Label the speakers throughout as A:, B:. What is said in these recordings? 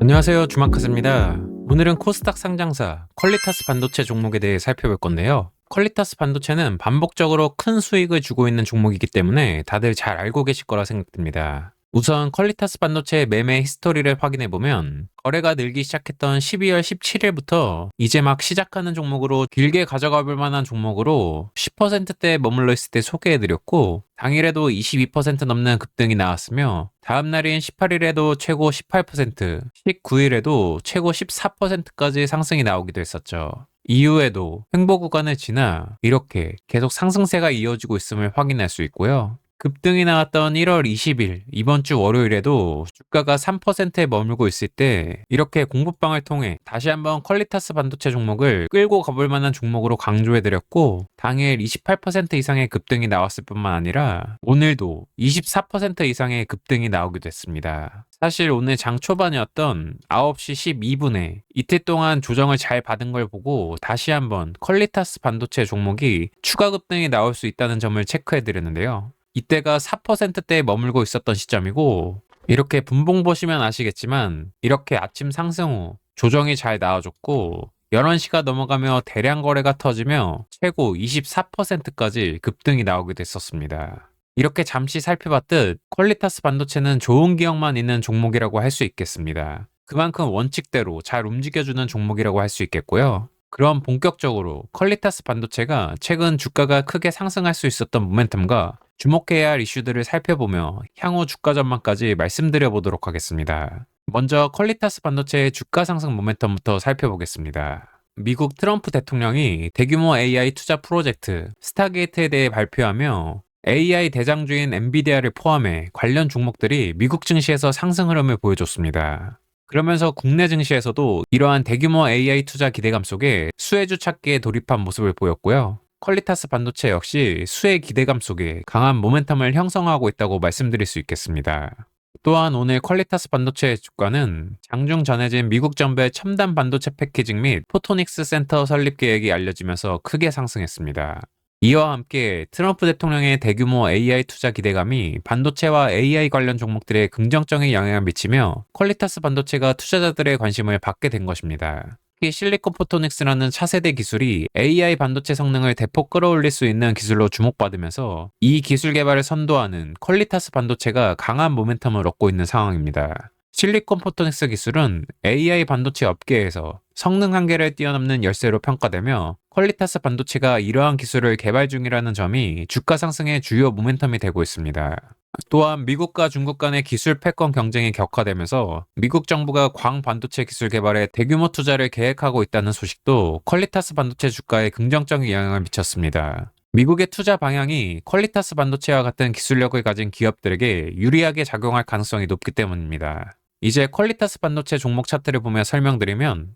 A: 안녕하세요, 주마카스입니다. 오늘은 코스닥 상장사 퀄리타스 반도체 종목에 대해 살펴볼 건데요. 퀄리타스 반도체는 반복적으로 큰 수익을 주고 있는 종목이기 때문에 다들 잘 알고 계실 거라 생각됩니다. 우선 퀄리타스 반도체의 매매 히스토리를 확인해보면 거래가 늘기 시작했던 12월 17일부터 이제 막 시작하는 종목으로 길게 가져가 볼 만한 종목으로 10%대에 머물러 있을 때 소개해드렸고, 당일에도 22% 넘는 급등이 나왔으며 다음 날인 18일에도 최고 18%, 19일에도 최고 14%까지 상승이 나오기도 했었죠. 이후에도 횡보 구간을 지나 이렇게 계속 상승세가 이어지고 있음을 확인할 수 있고요. 급등이 나왔던 1월 20일 이번 주 월요일에도 주가가 3%에 머물고 있을 때 이렇게 공부방을 통해 다시 한번 퀄리타스 반도체 종목을 끌고 가볼 만한 종목으로 강조해드렸고, 당일 28% 이상의 급등이 나왔을 뿐만 아니라 오늘도 24% 이상의 급등이 나오기도 했습니다. 사실 오늘 장 초반이었던 9시 12분에 이틀 동안 조정을 잘 받은 걸 보고 다시 한번 퀄리타스 반도체 종목이 추가 급등이 나올 수 있다는 점을 체크해드렸는데요. 이때가 4%대에 머물고 있었던 시점이고, 이렇게 분봉 보시면 아시겠지만 이렇게 아침 상승 후 조정이 잘 나와줬고 11시가 넘어가며 대량 거래가 터지며 최고 24%까지 급등이 나오게 됐었습니다. 이렇게 잠시 살펴봤듯 퀄리타스 반도체는 좋은 기억만 있는 종목이라고 할 수 있겠습니다. 그만큼 원칙대로 잘 움직여주는 종목이라고 할 수 있겠고요. 그럼 본격적으로 퀄리타스 반도체가 최근 주가가 크게 상승할 수 있었던 모멘텀과 주목해야 할 이슈들을 살펴보며 향후 주가 전망까지 말씀드려 보도록 하겠습니다. 먼저 퀄리타스 반도체의 주가 상승 모멘텀부터 살펴보겠습니다. 미국 트럼프 대통령이 대규모 AI 투자 프로젝트 스타게이트에 대해 발표하며 AI 대장주인 엔비디아를 포함해 관련 종목들이 미국 증시에서 상승 흐름을 보여줬습니다. 그러면서 국내 증시에서도 이러한 대규모 AI 투자 기대감 속에 수혜주 찾기에 돌입한 모습을 보였고요. 퀄리타스 반도체 역시 수혜 기대감 속에 강한 모멘텀을 형성하고 있다고 말씀드릴 수 있겠습니다. 또한 오늘 퀄리타스 반도체의 주가는 장중 전해진 미국 정부의 첨단 반도체 패키징 및 포토닉스 센터 설립 계획이 알려지면서 크게 상승했습니다. 이와 함께 트럼프 대통령의 대규모 AI 투자 기대감이 반도체와 AI 관련 종목들에 긍정적인 영향을 미치며 퀄리타스 반도체가 투자자들의 관심을 받게 된 것입니다. 특히 실리콘 포토닉스라는 차세대 기술이 AI 반도체 성능을 대폭 끌어올릴 수 있는 기술로 주목받으면서 이 기술 개발을 선도하는 퀄리타스 반도체가 강한 모멘텀을 얻고 있는 상황입니다. 실리콘 포토닉스 기술은 AI 반도체 업계에서 성능 한계를 뛰어넘는 열쇠로 평가되며 퀄리타스 반도체가 이러한 기술을 개발 중이라는 점이 주가 상승의 주요 모멘텀이 되고 있습니다. 또한 미국과 중국 간의 기술 패권 경쟁이 격화되면서 미국 정부가 광 반도체 기술 개발에 대규모 투자를 계획하고 있다는 소식도 퀄리타스 반도체 주가에 긍정적인 영향을 미쳤습니다. 미국의 투자 방향이 퀄리타스 반도체와 같은 기술력을 가진 기업들에게 유리하게 작용할 가능성이 높기 때문입니다. 이제 퀄리타스 반도체 종목 차트를 보며 설명드리면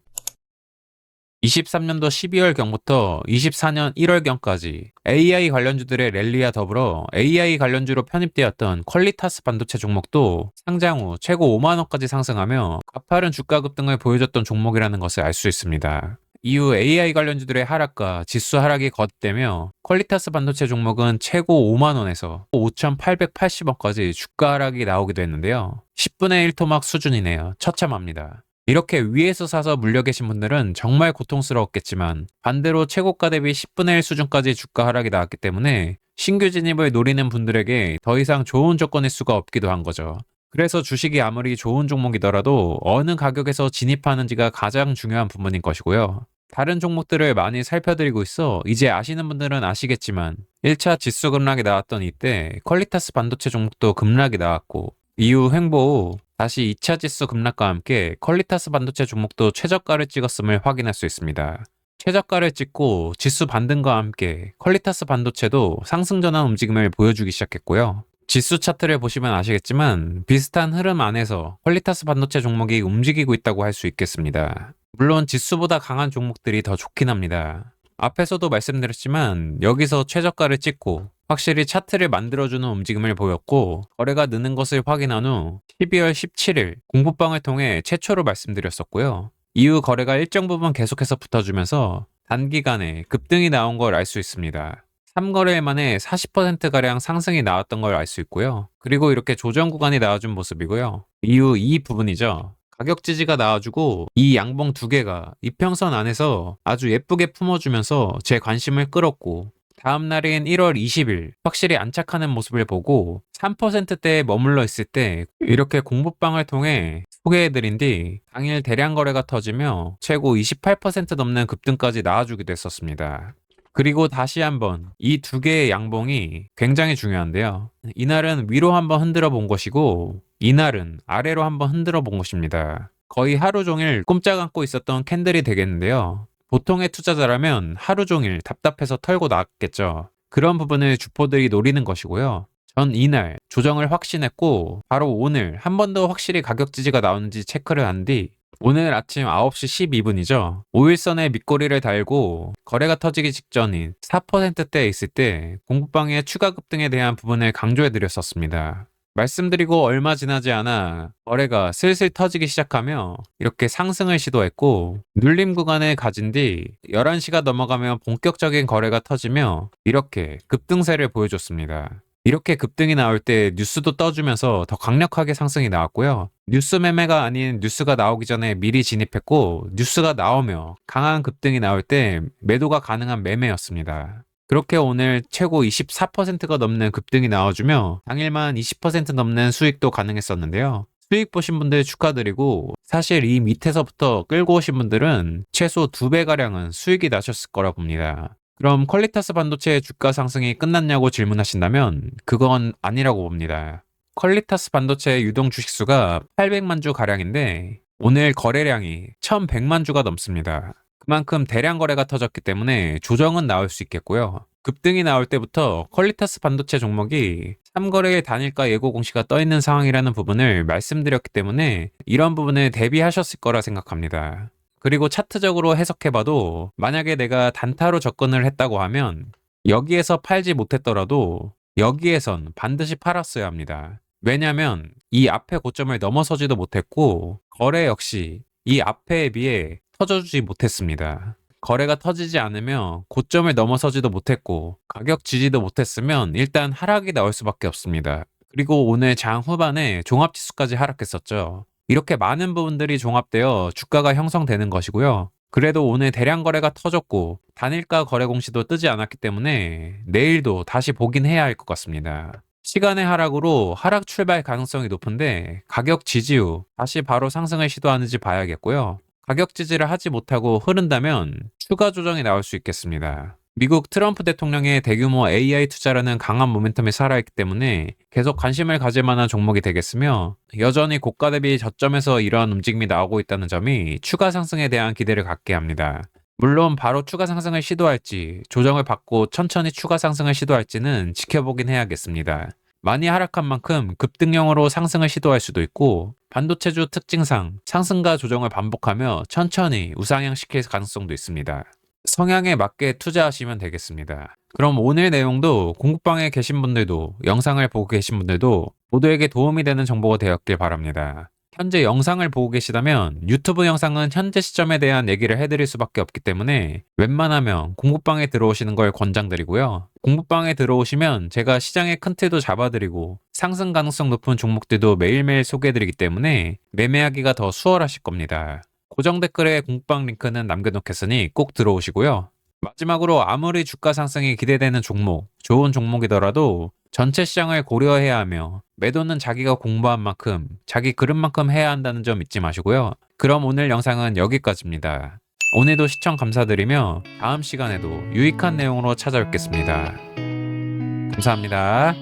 A: 23년도 12월경부터 24년 1월경까지 AI 관련주들의 랠리와 더불어 AI 관련주로 편입되었던 퀄리타스 반도체 종목도 상장 후 최고 5만원까지 상승하며 가파른 주가 급등을 보여줬던 종목이라는 것을 알 수 있습니다. 이후 AI 관련주들의 하락과 지수 하락이 거듭되며 퀄리타스 반도체 종목은 최고 5만원에서 5,880원까지 주가 하락이 나오기도 했는데요. 10분의 1 토막 수준이네요. 처참합니다. 이렇게 위에서 사서 물려 계신 분들은 정말 고통스러웠겠지만 반대로 최고가 대비 10분의 1 수준까지 주가 하락이 나왔기 때문에 신규 진입을 노리는 분들에게 더 이상 좋은 조건일 수가 없기도 한 거죠. 그래서 주식이 아무리 좋은 종목이더라도 어느 가격에서 진입하는지가 가장 중요한 부분인 것이고요. 다른 종목들을 많이 살펴드리고 있어 이제 아시는 분들은 아시겠지만 1차 지수 급락이 나왔던 이때 퀄리타스 반도체 종목도 급락이 나왔고, 이후 횡보 후 다시 2차 지수 급락과 함께 퀄리타스 반도체 종목도 최저가를 찍었음을 확인할 수 있습니다. 최저가를 찍고 지수 반등과 함께 퀄리타스 반도체도 상승 전환 움직임을 보여주기 시작했고요. 지수 차트를 보시면 아시겠지만 비슷한 흐름 안에서 퀄리타스 반도체 종목이 움직이고 있다고 할 수 있겠습니다. 물론 지수보다 강한 종목들이 더 좋긴 합니다. 앞에서도 말씀드렸지만 여기서 최저가를 찍고 확실히 차트를 만들어주는 움직임을 보였고, 거래가 느는 것을 확인한 후 12월 17일 공부방을 통해 최초로 말씀드렸었고요. 이후 거래가 일정 부분 계속해서 붙어주면서 단기간에 급등이 나온 걸 알 수 있습니다. 3거래일 만에 40%가량 상승이 나왔던 걸 알 수 있고요. 그리고 이렇게 조정 구간이 나와준 모습이고요. 이후 이 부분이죠. 가격 지지가 나와주고 이 양봉 두 개가 이평선 안에서 아주 예쁘게 품어주면서 제 관심을 끌었고, 다음 날인 1월 20일 확실히 안착하는 모습을 보고 3%대에 머물러 있을 때 이렇게 공부방을 통해 소개해드린 뒤 당일 대량 거래가 터지며 최고 28% 넘는 급등까지 나와주기도 했었습니다. 그리고 다시 한번 이 두 개의 양봉이 굉장히 중요한데요. 이날은 위로 한번 흔들어 본 것이고 이날은 아래로 한번 흔들어 본 것입니다. 거의 하루 종일 꼼짝 않고 있었던 캔들이 되겠는데요. 보통의 투자자라면 하루 종일 답답해서 털고 나갔겠죠. 그런 부분을 주포들이 노리는 것이고요. 전 이날 조정을 확신했고 바로 오늘 한 번 더 확실히 가격 지지가 나오는지 체크를 한 뒤 오늘 아침 9시 12분이죠. 5일선에 밑꼬리를 달고 거래가 터지기 직전인 4%대에 있을 때 공부방의 추가 급등에 대한 부분을 강조해 드렸었습니다. 말씀드리고 얼마 지나지 않아 거래가 슬슬 터지기 시작하며 이렇게 상승을 시도했고 눌림 구간을 가진 뒤 11시가 넘어가면 본격적인 거래가 터지며 이렇게 급등세를 보여줬습니다. 이렇게 급등이 나올 때 뉴스도 떠주면서 더 강력하게 상승이 나왔고요. 뉴스 매매가 아닌 뉴스가 나오기 전에 미리 진입했고 뉴스가 나오며 강한 급등이 나올 때 매도가 가능한 매매였습니다. 그렇게 오늘 최고 24%가 넘는 급등이 나와주며 당일만 20% 넘는 수익도 가능했었는데요. 수익 보신 분들 축하드리고 사실 이 밑에서부터 끌고 오신 분들은 최소 2배가량은 수익이 나셨을 거라 봅니다. 그럼 퀄리타스 반도체의 주가 상승이 끝났냐고 질문하신다면 그건 아니라고 봅니다. 퀄리타스 반도체의 유동 주식수가 800만 주 가량인데 오늘 거래량이 1100만 주가 넘습니다. 그만큼 대량 거래가 터졌기 때문에 조정은 나올 수 있겠고요. 급등이 나올 때부터 퀄리타스 반도체 종목이 3거래일 단일가 예고 공시가 떠있는 상황이라는 부분을 말씀드렸기 때문에 이런 부분을 대비하셨을 거라 생각합니다. 그리고 차트적으로 해석해봐도 만약에 내가 단타로 접근을 했다고 하면 여기에서 팔지 못했더라도 여기에선 반드시 팔았어야 합니다. 왜냐면 이 앞에 고점을 넘어서지도 못했고 거래 역시 이 앞에에 비해 터져주지 못했습니다. 거래가 터지지 않으며 고점을 넘어서지도 못했고 가격 지지도 못했으면 일단 하락이 나올 수밖에 없습니다. 그리고 오늘 장 후반에 종합지수까지 하락했었죠. 이렇게 많은 부분들이 종합되어 주가가 형성되는 것이고요. 그래도 오늘 대량 거래가 터졌고 단일가 거래 공시도 뜨지 않았기 때문에 내일도 다시 보긴 해야 할 것 같습니다. 시간의 하락으로 하락 출발 가능성이 높은데 가격 지지 후 다시 바로 상승을 시도하는지 봐야겠고요. 가격 지지를 하지 못하고 흐른다면 추가 조정이 나올 수 있겠습니다. 미국 트럼프 대통령의 대규모 AI 투자라는 강한 모멘텀이 살아있기 때문에 계속 관심을 가질 만한 종목이 되겠으며 여전히 고가 대비 저점에서 이러한 움직임이 나오고 있다는 점이 추가 상승에 대한 기대를 갖게 합니다. 물론 바로 추가 상승을 시도할지 조정을 받고 천천히 추가 상승을 시도할지는 지켜보긴 해야겠습니다. 많이 하락한 만큼 급등형으로 상승을 시도할 수도 있고 반도체주 특징상 상승과 조정을 반복하며 천천히 우상향시킬 가능성도 있습니다. 성향에 맞게 투자하시면 되겠습니다. 그럼 오늘 내용도 공부방에 계신 분들도 영상을 보고 계신 분들도 모두에게 도움이 되는 정보가 되었길 바랍니다. 현재 영상을 보고 계시다면 유튜브 영상은 현재 시점에 대한 얘기를 해드릴 수밖에 없기 때문에 웬만하면 공부방에 들어오시는 걸 권장드리고요. 공부방에 들어오시면 제가 시장의 큰 틀도 잡아드리고 상승 가능성 높은 종목들도 매일매일 소개해드리기 때문에 매매하기가 더 수월하실 겁니다. 고정 댓글에 공부방 링크는 남겨놓겠으니 꼭 들어오시고요. 마지막으로 아무리 주가 상승이 기대되는 종목, 좋은 종목이더라도 전체 시장을 고려해야 하며 매도는 자기가 공부한 만큼, 자기 그릇만큼 해야 한다는 점 잊지 마시고요. 그럼 오늘 영상은 여기까지입니다. 오늘도 시청 감사드리며 다음 시간에도 유익한 내용으로 찾아뵙겠습니다. 감사합니다.